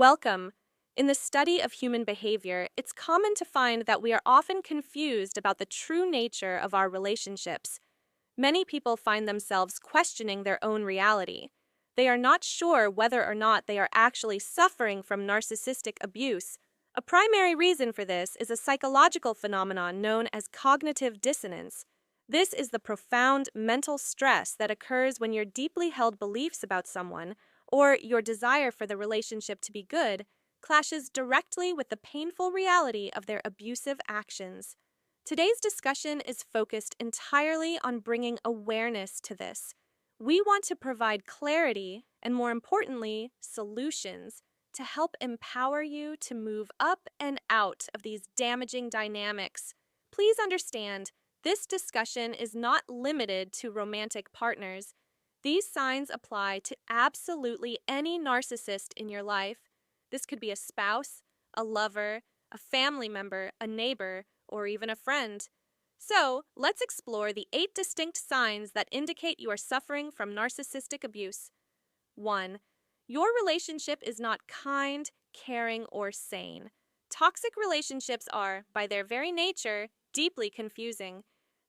Welcome. In the study of human behavior, it's common to find that we are often confused about the true nature of our relationships. Many people find themselves questioning their own reality. They are not sure whether or not they are actually suffering from narcissistic abuse. A primary reason for this is a psychological phenomenon known as cognitive dissonance. This is the profound mental stress that occurs when your deeply held beliefs about someone, or your desire for the relationship to be good, clashes directly with the painful reality of their abusive actions. Today's discussion is focused entirely on bringing awareness to this. We want to provide clarity and, more importantly, solutions to help empower you to move up and out of these damaging dynamics. Please understand, this discussion is not limited to romantic partners. These signs apply to absolutely any narcissist in your life. This could be a spouse, a lover, a family member, a neighbor, or even a friend. So, let's explore the 8 distinct signs that indicate you are suffering from narcissistic abuse. 1. Your relationship is not kind, caring, or sane. Toxic relationships are, by their very nature, deeply confusing.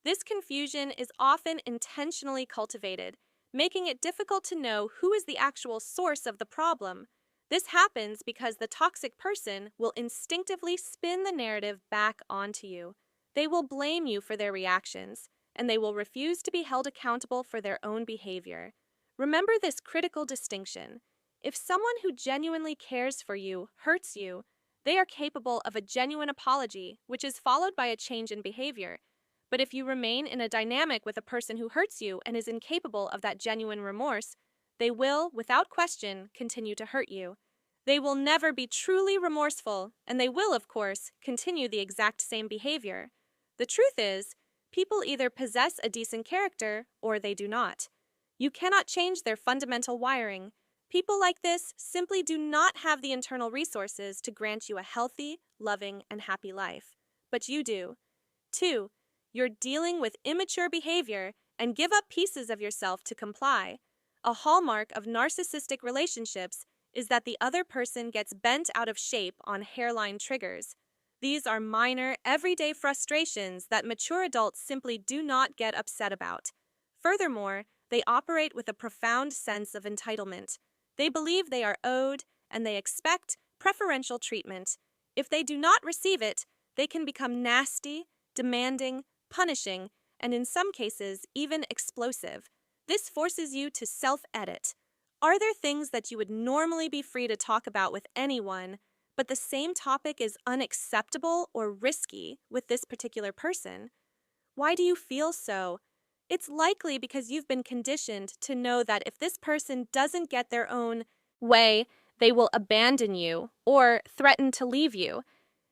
This confusion is often intentionally cultivated, making it difficult to know who is the actual source of the problem. This happens because the toxic person will instinctively spin the narrative back onto you. They will blame you for their reactions, and they will refuse to be held accountable for their own behavior. Remember this critical distinction. If someone who genuinely cares for you hurts you, they are capable of a genuine apology, which is followed by a change in behavior. But if you remain in a dynamic with a person who hurts you and is incapable of that genuine remorse, they will, without question, continue to hurt you. They will never be truly remorseful, and they will, of course, continue the exact same behavior. The truth is, people either possess a decent character or they do not. You cannot change their fundamental wiring. People like this simply do not have the internal resources to grant you a healthy, loving, and happy life. But you do. 2. You're dealing with immature behavior and give up pieces of yourself to comply. A hallmark of narcissistic relationships is that the other person gets bent out of shape on hairline triggers. These are minor, everyday frustrations that mature adults simply do not get upset about. Furthermore, they operate with a profound sense of entitlement. They believe they are owed, and they expect preferential treatment. If they do not receive it, they can become nasty, demanding, punishing, and in some cases, even explosive. This forces you to self-edit. Are there things that you would normally be free to talk about with anyone, but the same topic is unacceptable or risky with this particular person? Why do you feel so? It's likely because you've been conditioned to know that if this person doesn't get their own way, they will abandon you or threaten to leave you.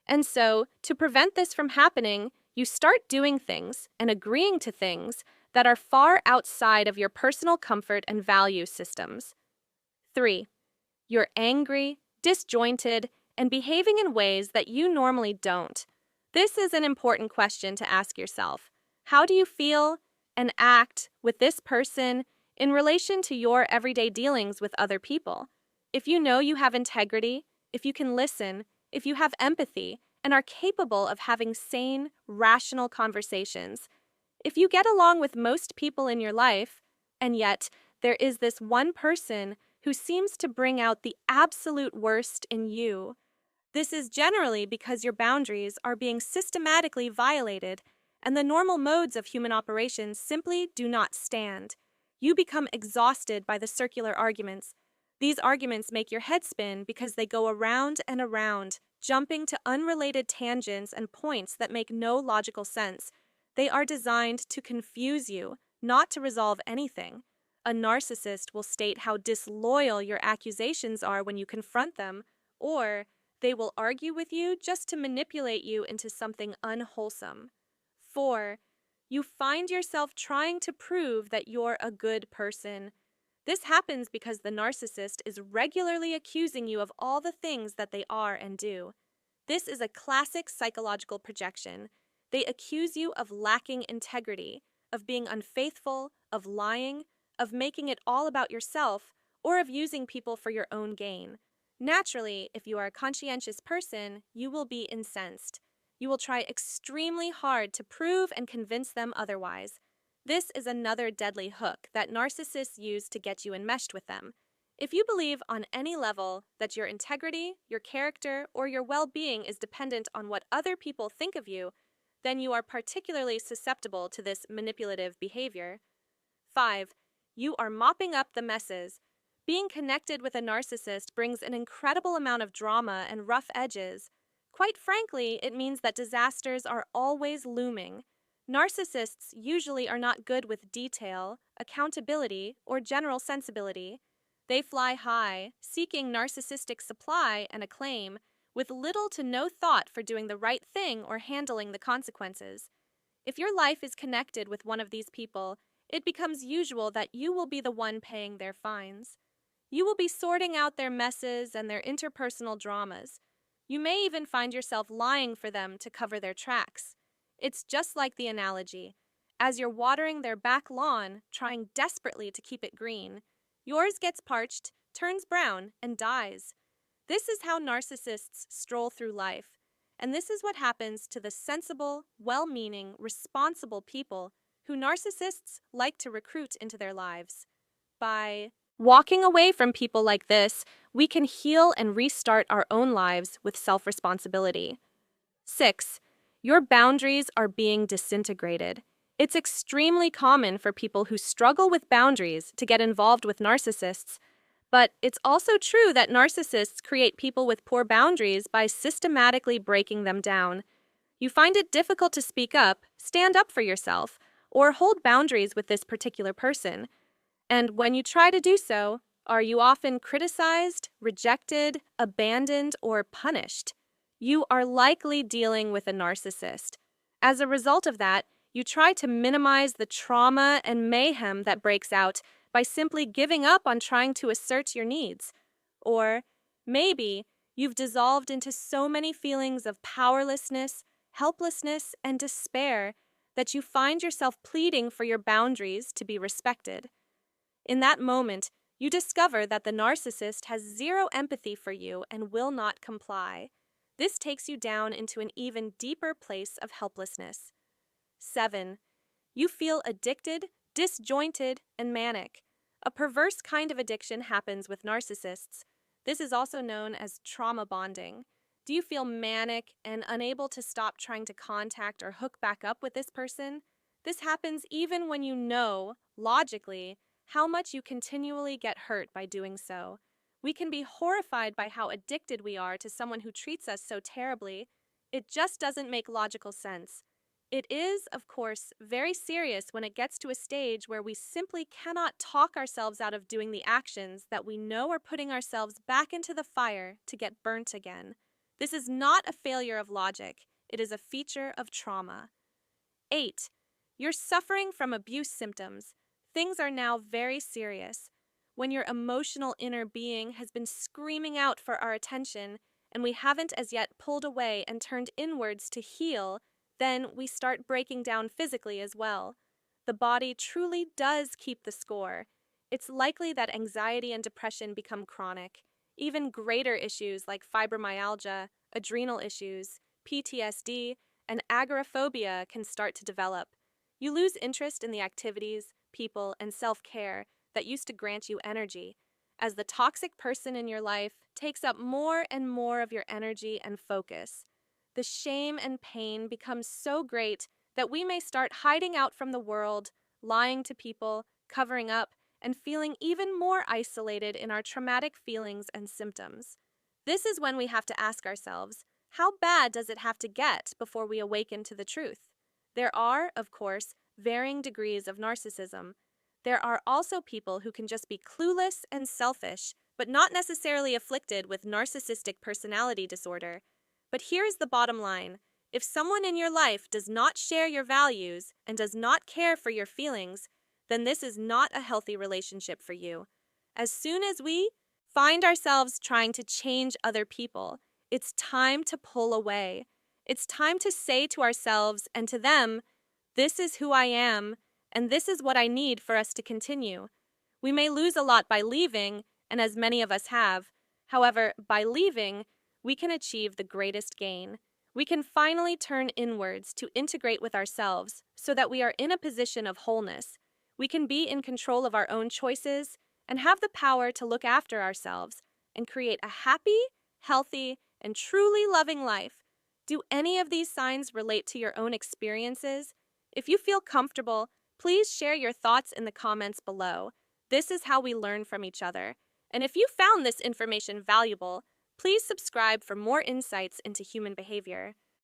And so, to prevent this from happening, you start doing things and agreeing to things that are far outside of your personal comfort and value systems. 3. You're angry, disjointed, and behaving in ways that you normally don't. This is an important question to ask yourself. How do you feel and act with this person in relation to your everyday dealings with other people? If you know you have integrity, if you can listen, if you have empathy, and are capable of having sane, rational conversations, if you get along with most people in your life, and yet there is this one person who seems to bring out the absolute worst in you, this is generally because your boundaries are being systematically violated and the normal modes of human operations simply do not stand. You become exhausted by the circular arguments. These arguments make your head spin because they go around and around, jumping to unrelated tangents and points that make no logical sense. They are designed to confuse you, not to resolve anything. A narcissist will state how disloyal your accusations are when you confront them, or they will argue with you just to manipulate you into something unwholesome. 4. You find yourself trying to prove that you're a good person. This happens because the narcissist is regularly accusing you of all the things that they are and do. This is a classic psychological projection. They accuse you of lacking integrity, of being unfaithful, of lying, of making it all about yourself, or of using people for your own gain. Naturally, if you are a conscientious person, you will be incensed. You will try extremely hard to prove and convince them otherwise. This is another deadly hook that narcissists use to get you enmeshed with them. If you believe on any level that your integrity, your character, or your well-being is dependent on what other people think of you, then you are particularly susceptible to this manipulative behavior. 5. You are mopping up the messes. Being connected with a narcissist brings an incredible amount of drama and rough edges. Quite frankly, it means that disasters are always looming. Narcissists usually are not good with detail, accountability, or general sensibility. They fly high, seeking narcissistic supply and acclaim, with little to no thought for doing the right thing or handling the consequences. If your life is connected with one of these people, it becomes usual that you will be the one paying their fines. You will be sorting out their messes and their interpersonal dramas. You may even find yourself lying for them to cover their tracks. It's just like the analogy. As you're watering their back lawn, trying desperately to keep it green, yours gets parched, turns brown, and dies. This is how narcissists stroll through life. And this is what happens to the sensible, well-meaning, responsible people who narcissists like to recruit into their lives. By walking away from people like this, we can heal and restart our own lives with self-responsibility. 6. Your boundaries are being disintegrated. It's extremely common for people who struggle with boundaries to get involved with narcissists, but it's also true that narcissists create people with poor boundaries by systematically breaking them down. You find it difficult to speak up, stand up for yourself, or hold boundaries with this particular person. And when you try to do so, are you often criticized, rejected, abandoned, or punished? You are likely dealing with a narcissist. As a result of that, you try to minimize the trauma and mayhem that breaks out by simply giving up on trying to assert your needs. Or maybe you've dissolved into so many feelings of powerlessness, helplessness, and despair that you find yourself pleading for your boundaries to be respected. In that moment, you discover that the narcissist has zero empathy for you and will not comply. This takes you down into an even deeper place of helplessness. 7. You feel addicted, disjointed, and manic. A perverse kind of addiction happens with narcissists. This is also known as trauma bonding. Do you feel manic and unable to stop trying to contact or hook back up with this person? This happens even when you know, logically, how much you continually get hurt by doing so. We can be horrified by how addicted we are to someone who treats us so terribly. It just doesn't make logical sense. It is, of course, very serious when it gets to a stage where we simply cannot talk ourselves out of doing the actions that we know are putting ourselves back into the fire to get burnt again. This is not a failure of logic. It is a feature of trauma. 8. You're suffering from abuse symptoms. Things are now very serious. When your emotional inner being has been screaming out for our attention, and we haven't as yet pulled away and turned inwards to heal, then we start breaking down physically as well. The body truly does keep the score. It's likely that anxiety and depression become chronic. Even greater issues like fibromyalgia, adrenal issues, PTSD, and agoraphobia can start to develop. You lose interest in the activities, people, and self-care that used to grant you energy, as the toxic person in your life takes up more and more of your energy and focus. The shame and pain becomes so great that we may start hiding out from the world, lying to people, covering up, and feeling even more isolated in our traumatic feelings and symptoms. This is when we have to ask ourselves, how bad does it have to get before we awaken to the truth? There are, of course, varying degrees of narcissism. There are also people who can just be clueless and selfish, but not necessarily afflicted with narcissistic personality disorder. But here's the bottom line. If someone in your life does not share your values and does not care for your feelings, then this is not a healthy relationship for you. As soon as we find ourselves trying to change other people, it's time to pull away. It's time to say to ourselves and to them, this is who I am, and this is what I need for us to continue. We may lose a lot by leaving, and as many of us have. However, by leaving, we can achieve the greatest gain. We can finally turn inwards to integrate with ourselves so that we are in a position of wholeness. We can be in control of our own choices and have the power to look after ourselves and create a happy, healthy, and truly loving life. Do any of these signs relate to your own experiences? If you feel comfortable, please share your thoughts in the comments below. This is how we learn from each other. And if you found this information valuable, please subscribe for more insights into human behavior.